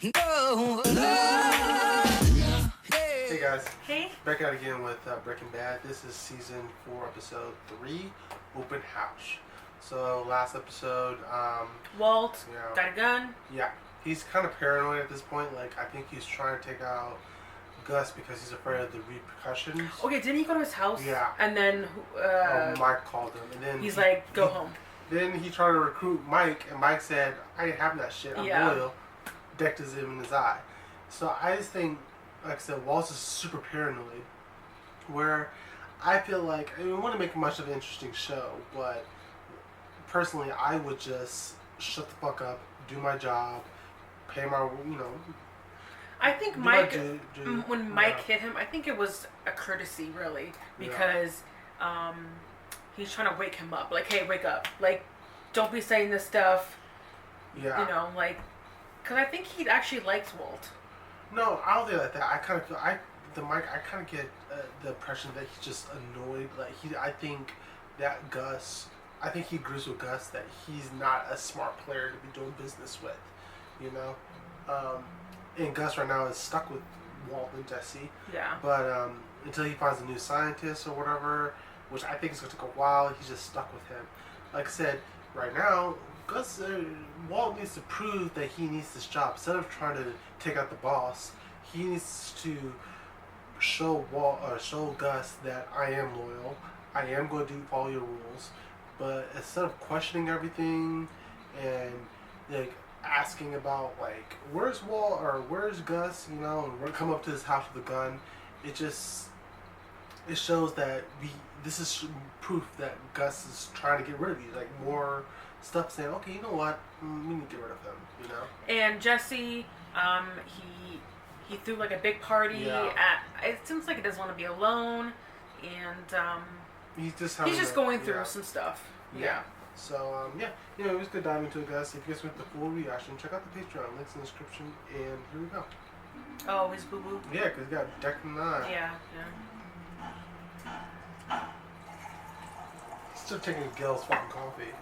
Hey guys. Hey. Back out again with Breaking Bad. This is season 4, episode 3, Open House. So last episode, Walt got a gun. Yeah, he's kind of paranoid at this point. Like, I think he's trying to take out Gus because he's afraid of the repercussions. Okay, didn't he go to his house? Yeah. And then Mike called him, and then he's like, "Go home." Then he tried to recruit Mike, and Mike said, "I ain't having that shit. I'm loyal." Decked his him in his eye. So I just think, like I said, Walt's is super paranoid. Where I feel like, I mean, we want to make much of an interesting show, but personally, I would just shut the fuck up, do my job, pay my, I think Mike, when Mike hit him, I think it was a courtesy, really, because he's trying to wake him up. Like, hey, wake up. Like, don't be saying this stuff. Yeah. You know, like, because I think he actually likes Walt. No, I don't think like that. I kind of feel, I kind of get the impression that he's just annoyed. Like, I think that Gus, I think he agrees with Gus that he's not a smart player to be doing business with, and Gus right now is stuck with Walt and Jesse. Yeah. But until he finds a new scientist or whatever, which I think is going to take a while, he's just stuck with him. Like I said, right now, Walt needs to prove that he needs this job. Instead of trying to take out the boss, he needs to show Gus that I am loyal. I am going to follow your rules. But instead of questioning everything and like asking about like where's Walt or where's Gus, and we're come up to his house with a gun, it shows that this is proof that Gus is trying to get rid of you. Like more stuff saying, okay, you know what, we need to get rid of him, And Jesse, he threw like a big party. It seems like he doesn't want to be alone, and he's just going through some stuff. Yeah. So it was good diving into it, guys. If you guys want the full reaction, check out the Patreon. Links in the description, and here we go. Oh, his boo boo. Yeah, because he got decked in the eye. Yeah. Still taking Gil's fucking coffee.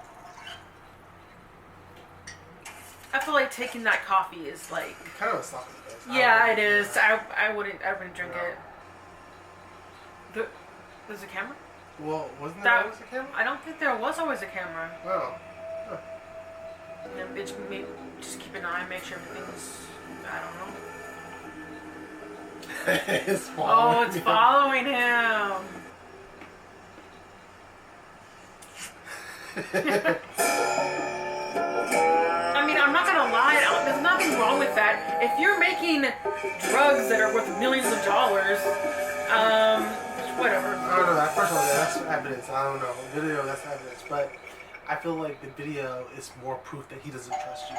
I feel like taking that coffee is like kind of a slap in the face. Yeah, it is. I wouldn't drink it. There's a camera? Well, wasn't there always a camera? I don't think there was always a camera. Oh. Huh. And bitch, just keep an eye, make sure everything's, I don't know. It's following it's following him. I mean, I'm not gonna lie, there's nothing wrong with that. If you're making drugs that are worth millions of dollars, whatever. I don't know. First of all, that's evidence. I don't know. Video, that's evidence. But I feel like the video is more proof that he doesn't trust you.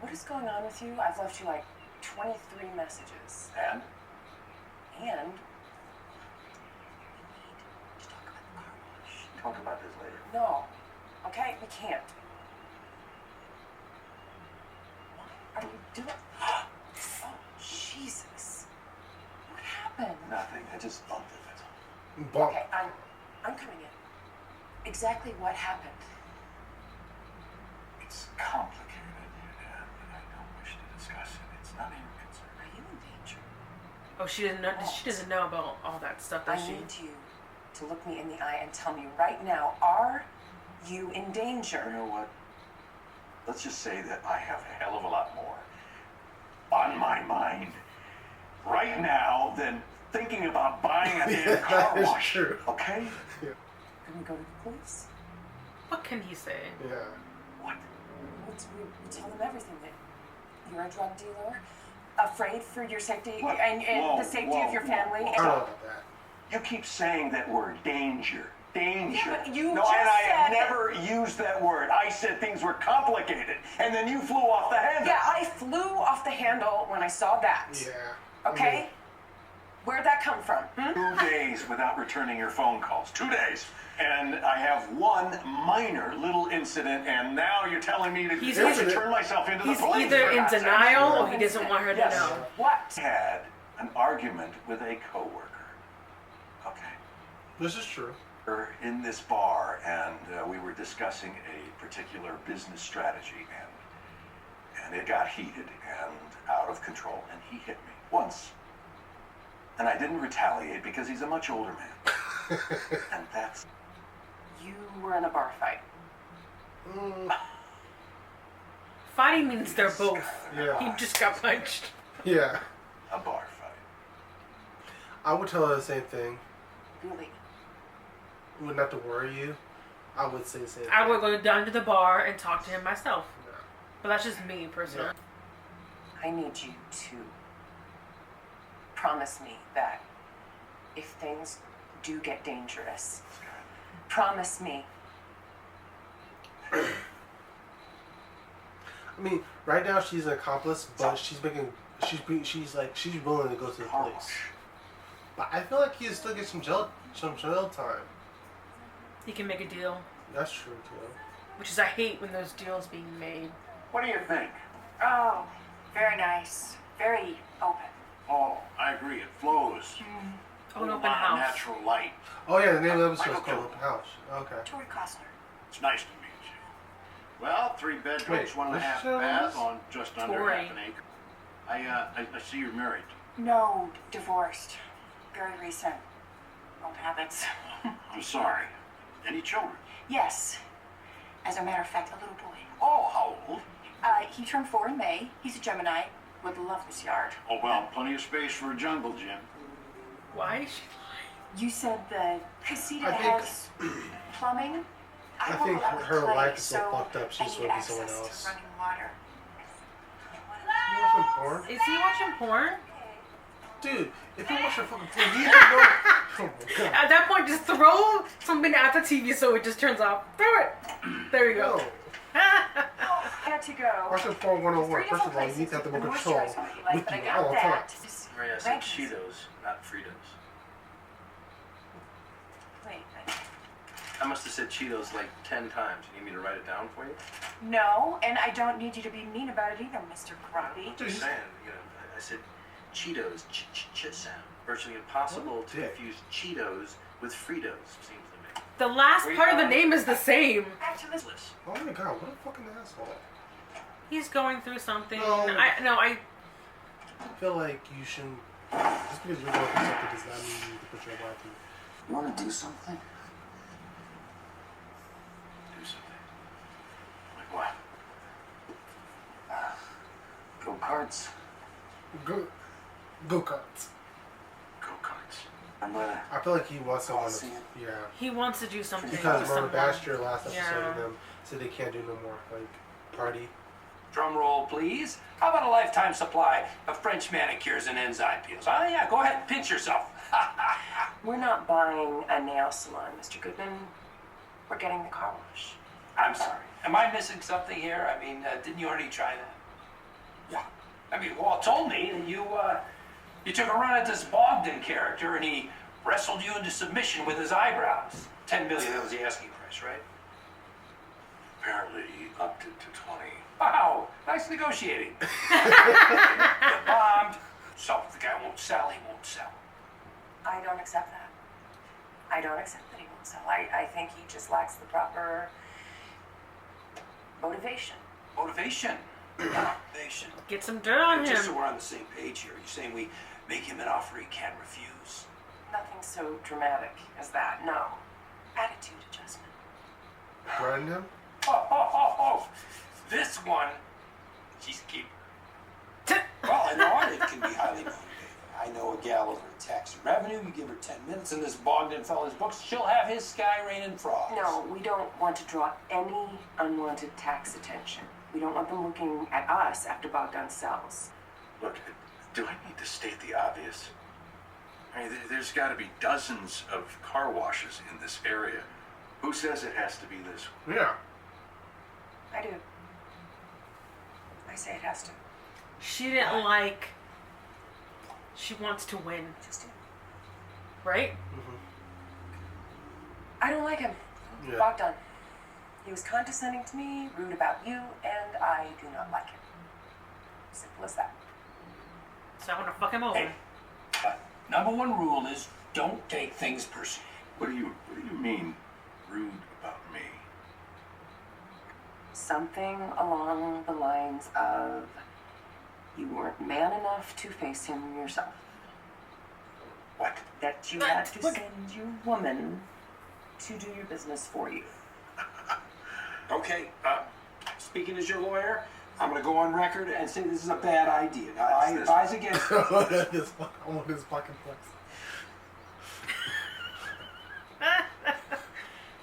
What is going on with you? I've left you like 23 messages. And? We need to talk about the car wash. Talk about this later. No. Okay, we can't. What are you doing? Oh, Jesus. What happened? Nothing. I just bumped it, that's all. Bump. Okay, I'm coming in. Exactly what happened? It's complicated, and I don't wish to discuss it. It's not in your concern. Are you in danger? Oh, she doesn't know about all that stuff, does she? I need you to look me in the eye and tell me right now, are you in danger? You know what? Let's just say that I have a hell of a lot more on my mind right now than thinking about buying a damn car wash. True. Okay? Yeah. Can we go to the police? What can he say? Yeah. What? We tell them everything, that you're a drug dealer, afraid for your safety and the safety of your family. I don't know about that. You keep saying that word, danger. Danger. Yeah, but you no, just and I have said never used that word. I said things were complicated, and then you flew off the handle. Yeah, I flew off the handle when I saw that. Yeah. Okay? Where'd that come from? 2 days without returning your phone calls. 2 days. And I have one minor little incident, and now you're telling me to turn myself into the police. He's either in denial or he doesn't want her to know. What? I had an argument with a coworker. Okay. This is true. In this bar, and we were discussing a particular business strategy, and it got heated and out of control, and he hit me once. And I didn't retaliate because he's a much older man. And that's... You were in a bar fight. Fighting means they're both. Yeah. He just got punched. Yeah. A bar fight. I would tell her the same thing. Really? Would not to worry you. I would say the same thing. I would go down to the bar and talk to him myself. Yeah. But that's just me, personally. I need you to promise me that if things do get dangerous, promise me. I mean, right now she's an accomplice, but she's willing to go to the police. But I feel like he can still get some jail time. He can make a deal. That's true too. Which is, I hate when those deals being made. What do you think? Oh, very nice. Very open. Oh, I agree. It flows. Oh, an A open lot of house. natural light. Oh yeah, the name of the episode is Michael called Open House. Okay. Tori Costner. It's nice to meet you. Well, 3 bedrooms, Wait, 1.5 which show baths is- on just under Tori. half an acre. I see you're married. No, divorced. Very recent. Old habits. I'm sorry. Any children? Yes. As a matter of fact, a little boy. Oh, how old? He turned 4 in May. He's a Gemini. Would love this yard. Oh, well, plenty of space for a jungle gym. Why is she You said the casita I think- has plumbing? I want think a lot of her clay, life is so so fucked up, she's I need gonna be someone access to else. running water. You watching porn? Is he watching porn? Dude, if you watch your fucking porn, you need to know. Oh my god. At that point, just throw something at the TV so it just turns off. Throw it. There you No. go. Had to go. Watching porn 101. 3 First different of all, you need to have the places more with control moisturizer might be like, with but I you got all the time. that. Maria, I said Cheetos, not Fritos. Wait, I must have said Cheetos like 10 times. You need me to write it down for you? no, and I don't need you to be mean about it either, Mr. Grumpy. I'm just saying, I said Cheetos, ch sound. Virtually impossible to dick. confuse Cheetos with Fritos, seems to me. The last Where you part of the going? name is the same. Back to this. Oh my god, what a fucking asshole. He's going through something. No. I I feel like you shouldn't. Just because you're going through something does not mean you need to put your wife through. You want to do something? Do something. Like what? Go-karts. Go-karts. Go-karts. I'm I feel like he wants someone to. Coliseum. Yeah. he wants to do something Because with remember someone. bashed your last episode Yeah. of them, so they can't do no more, like, party. Drum roll, please. How about a lifetime supply of French manicures and enzyme peels? Oh, yeah, go ahead and pinch yourself. We're not buying a nail salon, Mr. Goodman. We're getting the car wash. I'm sorry. Am I missing something here? I mean, didn't you already try that? Yeah. I mean, Walt told me that you took a run at this Bogdan character and he wrestled you into submission with his eyebrows. 10 million, that was the asking price, right? Apparently he upped it to 20. Wow, nice negotiating. Bombed. So if the guy won't sell, he won't sell. I don't accept that. I don't accept that he won't sell. I think he just lacks the proper motivation. Motivation. Motivation. Get some dirt on Just so him. we're on the same page here, you're saying we make him an offer he can't refuse. Nothing so dramatic as that, no. Attitude adjustment. Threaten him? Oh. This one, she's a keeper. Well, I know it can be highly motivating. I know a gal over at Tax and Revenue, you give her 10 minutes in this Bogdan fella's books, she'll have his sky raining frogs. No, we don't want to draw any unwanted tax attention. We don't want them looking at us after Bogdan sells. Look, do I need to state the obvious? I mean, there's got to be dozens of car washes in this area. Who says it has to be this one? Yeah. I do. I say it has to. She didn't like. She wants to win, Just do. right? I don't like him. Yeah. Bogdan. He was condescending to me, rude about you, and I do not like him. Simple as that. So I'm gonna fuck him over. Hey, but number one rule is don't take things personally. What do you mean, rude about me? something along the lines of you weren't man enough to face him yourself. What? That you had to send your woman to do your business for you. Okay, speaking as your lawyer, I'm going to go on record and say this is a bad idea. Now, I advise against it. I want this fucking place.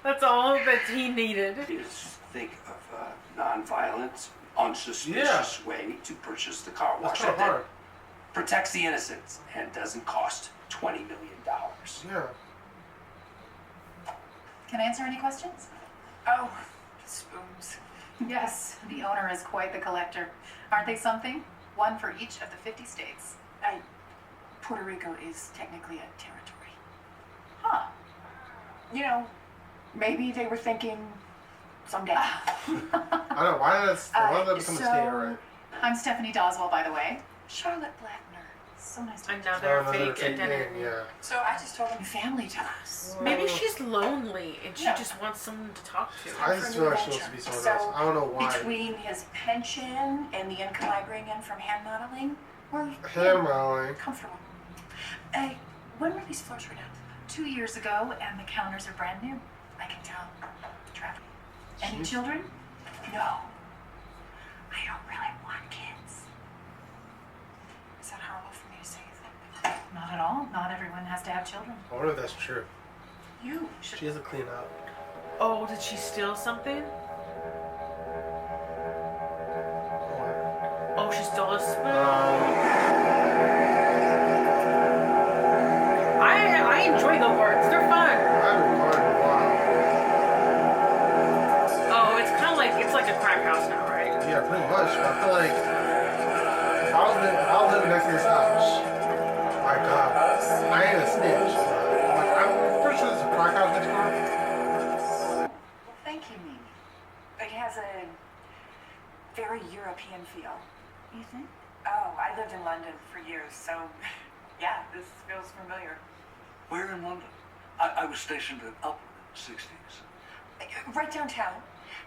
That's all that he needed. Is think of a non-violent, unsuspicious way to purchase the car wash That's not hard. protects the innocents and doesn't cost $20 million. Yeah. Can I answer any questions? Oh, spoons. Yes, the owner is quite the collector. Aren't they something? One for each of the 50 states. Puerto Rico is technically a territory. Huh. You know, maybe they were thinking someday. I don't know. Why does that become a state, right? I'm Stephanie Doswell, by the way. Charlotte Blackner. So nice to meet you. Another Another fake identity. Yeah. So I just told him family ties. Maybe she's lonely and she No. just wants someone to talk to. I just feel like she wants to be someone else. I don't know why. Between his pension and the income I bring in from hand modeling, we're Hair modeling. comfortable. When were these floors redone? 2 years ago, and the counters are brand new. I can tell. Traffic. Any Jeez. children? No. I don't really want kids. Is that horrible for me to say, you think? Not at all. Not everyone has to have children. I wonder if that's true. You should. She has to clean up. Oh, did she steal something? Oh, she stole a spoon. I enjoy go karts. They're fun. I haven't gone in a while. Oh, it's kind of like a crack house now, right? Yeah, pretty much. I feel like if I was living next to this house. My God, I ain't a snitch. But I'm pretty sure there's a crack house next door. Thank you, Mimi. It has a very European feel. You think? Oh, I lived in London for years, so yeah, this feels familiar. Where in London? I was stationed at Upper in the 60s. Right downtown.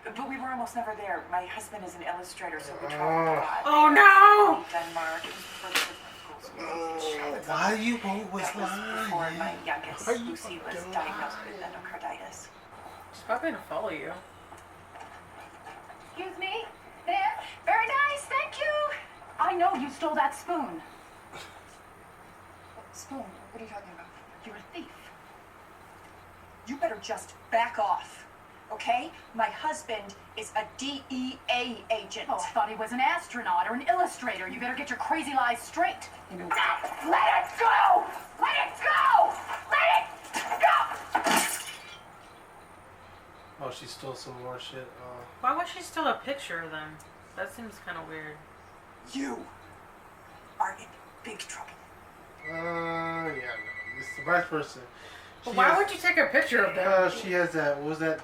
But we were almost never there. My husband is an illustrator, so we traveled a lot. Oh no! Denmark. It was before the business schools. Why do you always That was before lie? my youngest, Are you Lucy, was fucking diagnosed lying? with endocarditis. She's probably gonna follow you. Excuse me? There? Very nice, thank you. I know you stole that spoon. Spoon, what are you talking about? You're a thief. You better just back off, okay? My husband is a DEA agent. Oh, I thought he was an astronaut or an illustrator. You better get your crazy lies straight. You know, Let it go! Let it go! Let it go! Oh, she stole some more shit. Why would she steal a picture of them? That seems kind of weird. you are in big trouble. Yeah, no. It's the vice versa. But why would you take a picture of them? She has that, what was that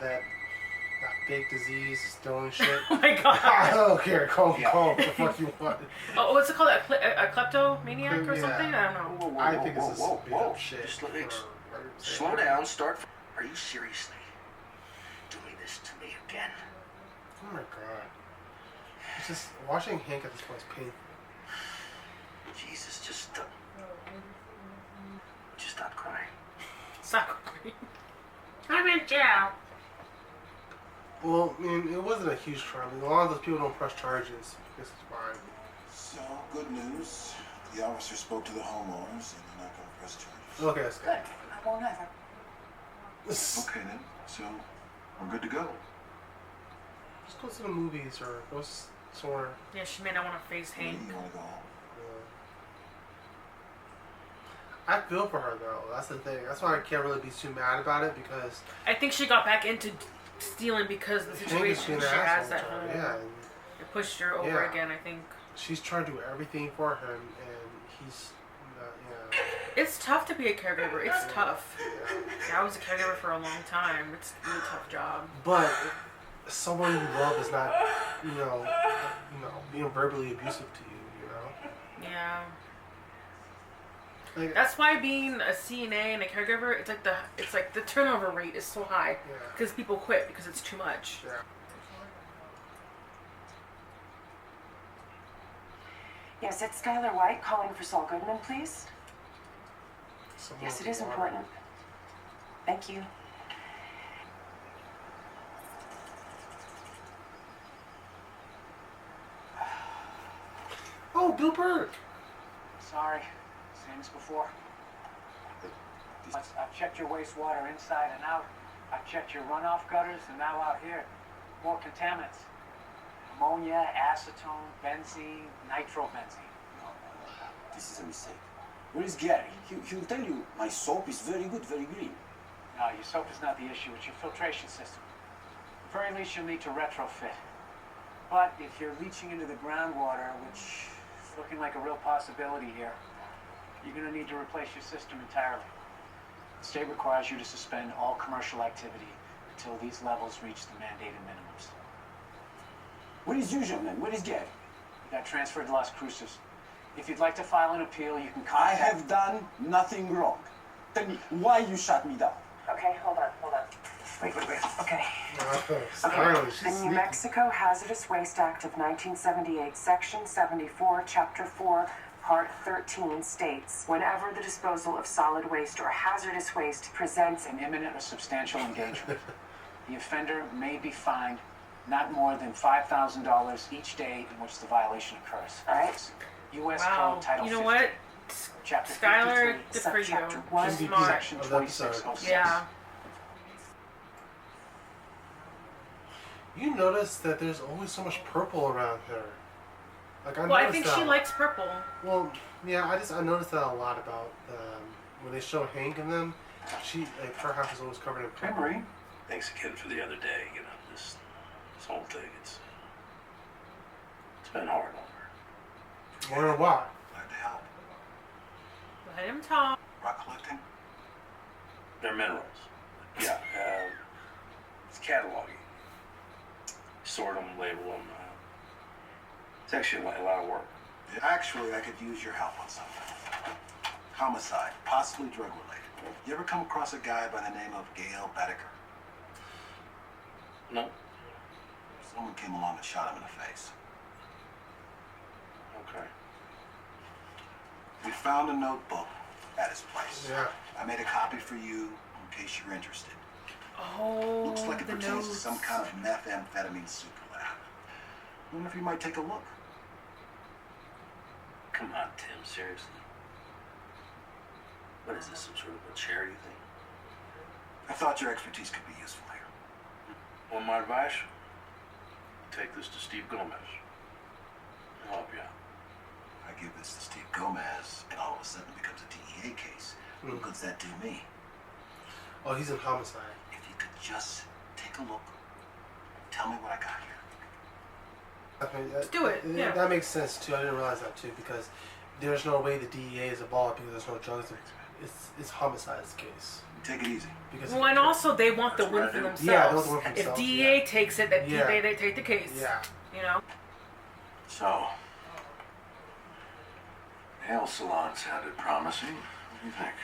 fake disease, stealing shit. Oh my god. I don't care. Call what the fuck you want. Oh, what's it called? A kleptomaniac or Yeah. something? I don't know. I think it's a beat up shit. Just let for- Slow down, start. Are you seriously doing this to me again? Oh my god. It's just, watching Hank at this point is painful. Jesus, just stop crying. Stop crying. I'm in jail. Well, I mean, it wasn't a huge crime. As long as those people don't press charges, this is fine. So, good news. The officer spoke to the homeowners and they're not going to press charges. Okay, that's Good. I won't either. good. Okay then, so we're good to go. Just go to the movies or go somewhere. Yeah, she may not want to face Hank. You want to go home? I feel for her though. That's the thing. That's why I can't really be too mad about it because I think she got back into stealing because of the Hank is situation being she an has asshole at to her. home. Yeah, It pushed her over Yeah. again, I think. she's trying to do everything for him, and he's not. It's tough to be a caregiver. It's tough. Yeah. I was a caregiver for a long time. It's a really tough job. But someone you love is not, being verbally abusive to you. Yeah. Like, That's why being a CNA and a caregiver, it's like the turnover rate is so high yeah. because people quit because it's too much. Yeah. Yes, it's Skylar White calling for Saul Goodman, please. Someone Yes, it with is water. important. Thank you. Oh, Bill Burke. Sorry, same as before. I've checked your wastewater inside and out. I've checked your runoff gutters, and now out here, more contaminants. Ammonia, acetone, benzene, nitrobenzene. No. This is a mistake. Where is Gary? He'll tell you my soap is very good, very green. No, your soap is not the issue, it's your filtration system. At the very least, you'll need to retrofit. But if you're leaching into the groundwater, which is looking like a real possibility here, you're going to need to replace your system entirely. The state requires you to suspend all commercial activity until these levels reach the mandated minimums. Where is Usual, man? Where is Gary? You got transferred to Las Cruces. If you'd like to file an appeal, you can I contact... have done nothing wrong. Tell me why you shut me down. Okay, hold on. Wait. Okay. Skylar, she's The New sneaky. Mexico Hazardous Waste Act of 1978, Section 74, Chapter 4, Part 13 states, whenever the disposal of solid waste or hazardous waste presents an imminent or substantial endangerment, the offender may be fined not more than $5,000 each day in which the violation occurs. All right. U.S. Wow. Code Title You know 50, what? Chapter Skylar, 53, good for you. Subchapter 1, She's smart. Section Of the episode. 2606. Yeah. You notice that there's always so much purple around her. Like I Well, I noticed think that. she likes purple. Well, yeah, I noticed that a lot about when they show Hank and them. Her house is always covered in purple. Henry, thanks again for the other day. You know, this whole thing. It's been hard on her. Wonder why? Glad to help. Let him talk. Rock collecting? They're minerals. Yeah. It's cataloging. Sort them, label them. It's actually a lot of work. Actually, I could use your help on something. Homicide, possibly drug related. You ever come across a guy by the name of Gail Baedeker? No. Someone came along and shot him in the face. Okay. We found a notebook at his place. Yeah. I made a copy for you in case you're interested. Oh, Looks like it the pertains to notes. some kind of methamphetamine super lab. Wonder if you might take a look. Come on, Tim. Seriously. What is this? Some sort of a charity thing? I thought your expertise could be useful here. Want my advice? Take this to Steve Gomez. He'll help you out. I give this to Steve Gomez, and all of a sudden it becomes a DEA case. What good's that do me? Oh, he's in homicide. If you could just take a look, tell me what I got here. Let's do it, yeah. That makes sense too. I didn't realize that too because there's no way the DEA is involved because there's no drugs. It's homicide's case. Take it easy. Because Well, and also they want the That's what win I for do. themselves. Yeah, they want the win for If themselves, DEA yeah. takes it, that Yeah. they take the case. Yeah. You know. So, nail salon sounded promising. What do you think?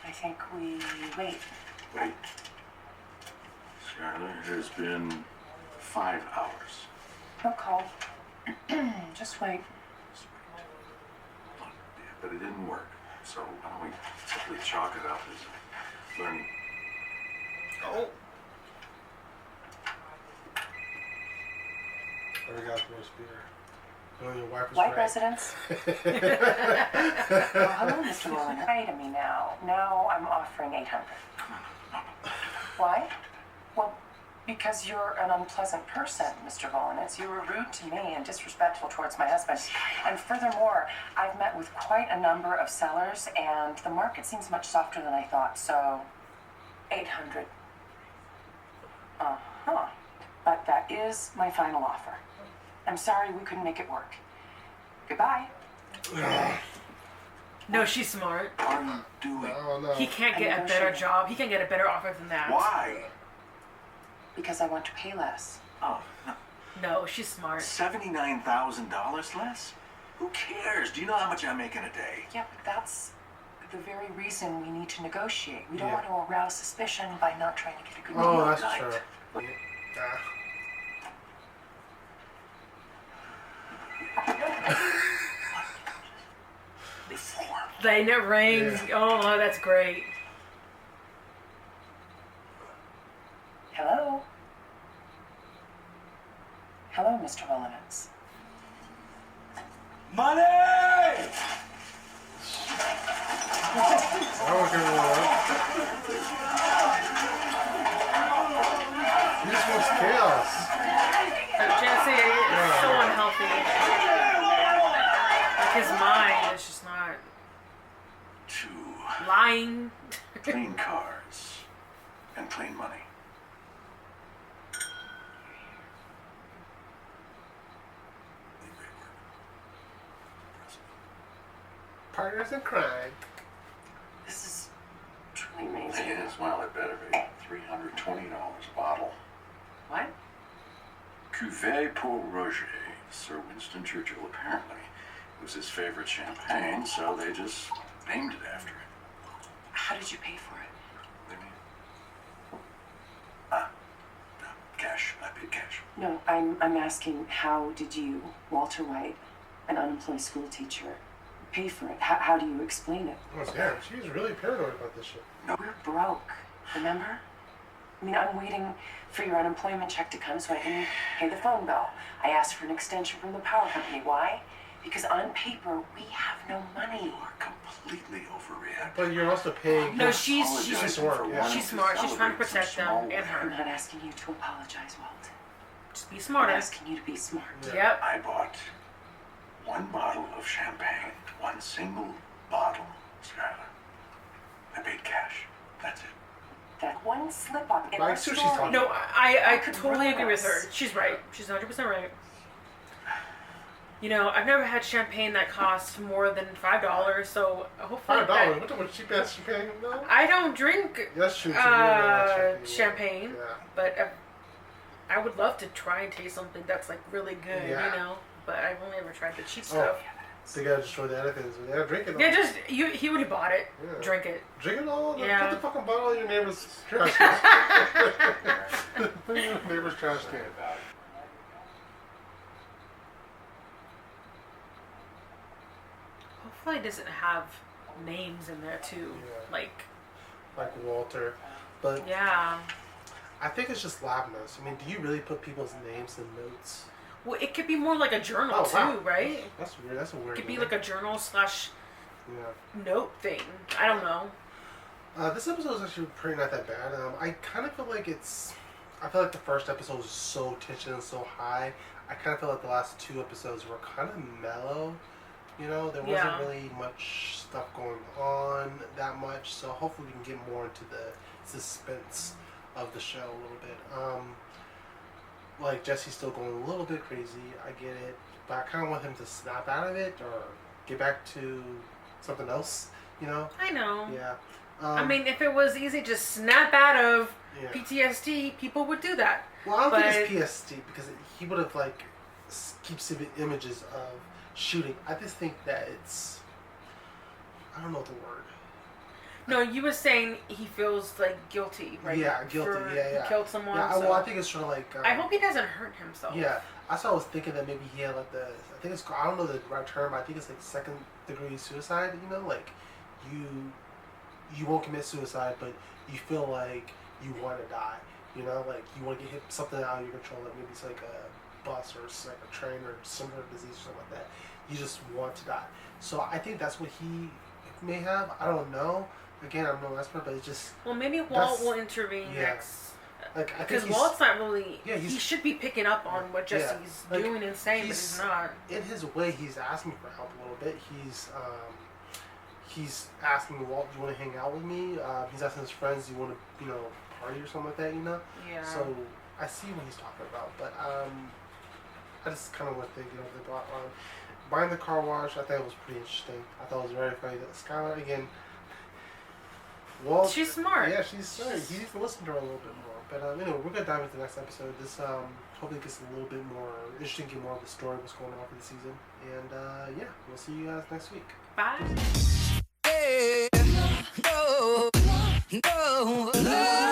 I think we wait. Wait. Skylar, it has been 5 hours. No call. Just wait. Look, yeah, but it didn't work. So why don't we simply chalk it up as learning? Oh. There we got the roast beer. Oh, your wife was White right. residence. Well, hello, Mr. Rowan. Pay to me now. Now I'm offering $800. Why? Well, because you're an unpleasant person, Mr. Volanitz. You were rude to me and disrespectful towards my husband. And furthermore, I've met with quite a number of sellers, and the market seems much softer than I thought. So, 800. Uh-huh. But that is my final offer. I'm sorry we couldn't make it work. Goodbye. No, she's smart. What are you doing? Oh no. He can't get a better job. He can't get a better offer than that. Why? Because I want to pay less. Oh, no. No, she's smart. $79,000 less? Who cares? Do you know how much I make in a day? Yeah, but that's the very reason we need to negotiate. We don't Yeah. want to arouse suspicion by not trying to get a good Oh, deal. that's Right. true. Ah. Then it rings. Yeah. Oh, that's great. Hello? Hello, Mr. Willinets. Money! He just wants chaos. Jesse is so unhealthy. Like his mind is just not 2 lying. clean cards and clean money. Partners in crime. This is truly amazing. It is. Well, it better be. $320 a bottle. What? Cuvée pour Roger. Sir Winston Churchill, apparently. It was his favorite champagne, so they just named it after him. How did you pay for it? What do you mean? No, cash. I paid cash. No, I'm asking, how did you, Walter White, an unemployed school teacher, pay for it? How do you explain it? Oh, yeah, she's really paranoid about this shit. No. We're broke, remember? I mean, I'm waiting for your unemployment check to come so I can pay the phone bill. I asked for an extension from the power company. Why? Because on paper, we have no money. You are completely overreacting. But you're also paying... No, she's smart. Yeah. She's smart. She's trying to protect them and I'm her. not asking you to apologize, Walt. Just be smarter. I'm asking you to be smart. Yeah. Yep. I bought 1 bottle of champagne. 1 single bottle, Skylar. I paid cash. That's it. That one slip up in Like, our so she's story. talking. No, I could totally agree with her. us. She's right. She's 100% right. You know, I've never had champagne that cost more than $5, so hopefully $5? What the cheap ass champagne? No. I don't drink That's true. champagne, Yeah. but I would love to try and taste something that's like really good, Yeah. you know. But I've only ever tried the cheap Oh. stuff. They gotta destroy the other things. They gotta drink it all. Yeah, just he would have bought it. Yeah. Drink it. Drink it all? Yeah. Put the fucking bottle in your neighbor's trash can. Put it in your neighbor's trash can. Hopefully it doesn't have names in there too. Yeah. Like Walter. But yeah. I think it's just lab notes. I mean, do you really put people's names in notes? Well, it could be more like a journal too, wow. right? That's weird. That's a weird. It could be name. like a journal slash Yeah. note thing. I don't know. This episode is actually pretty not that bad. I kind of feel like I feel like the first episode was so tension and so high. I kind of feel like the last 2 episodes were kind of mellow. You know, there wasn't really much stuff going on that much. So hopefully we can get more into the suspense of the show a little bit. Like Jesse's still going a little bit crazy. I get it, but I kind of want him to snap out of it or get back to something else. You know? I know. Yeah. I mean, if it was easy to snap out of Yeah. PTSD, people would do that. Well, I don't think it's PTSD because he would have like keeps images of shooting. I just think that it's I don't know the word. No, you were saying he feels like guilty, right? Yeah, guilty. For Yeah. He killed someone. Yeah, so. well, I think it's sort of like. I hope he doesn't hurt himself. Yeah, I was thinking that maybe he had like I think it's I don't know the right term. But I think it's like 2nd degree suicide. You know, like you won't commit suicide, but you feel like you want to die. You know, like you want to get hit something out of your control. Like maybe it's like a bus or it's like a train or similar disease or something like that. You just want to die. So I think that's what he may have. I don't know. Again, I'm no expert, but it's just. Well, maybe Walt will intervene next. Like, because Walt's not really. Yeah, he should be picking up on what Jesse's doing and saying, but he's not. In his way, he's asking for help a little bit. He's asking Walt, "Do you want to hang out with me?" He's asking his friends, "Do you want to, party or something like that?" You know. Yeah. So I see what he's talking about, but I just kind of want to get over the plot line. Buying the car wash, I thought it was pretty interesting. I thought it was very funny that Skylar again. Walt, she's smart. Yeah, she's smart. He needs to listen to her a little bit more. But anyway, we're gonna dive into the next episode. This hopefully gets a little bit more interesting, get more of the story, what's going on for the season, and yeah, we'll see you guys next week. Bye. Hey, no, no.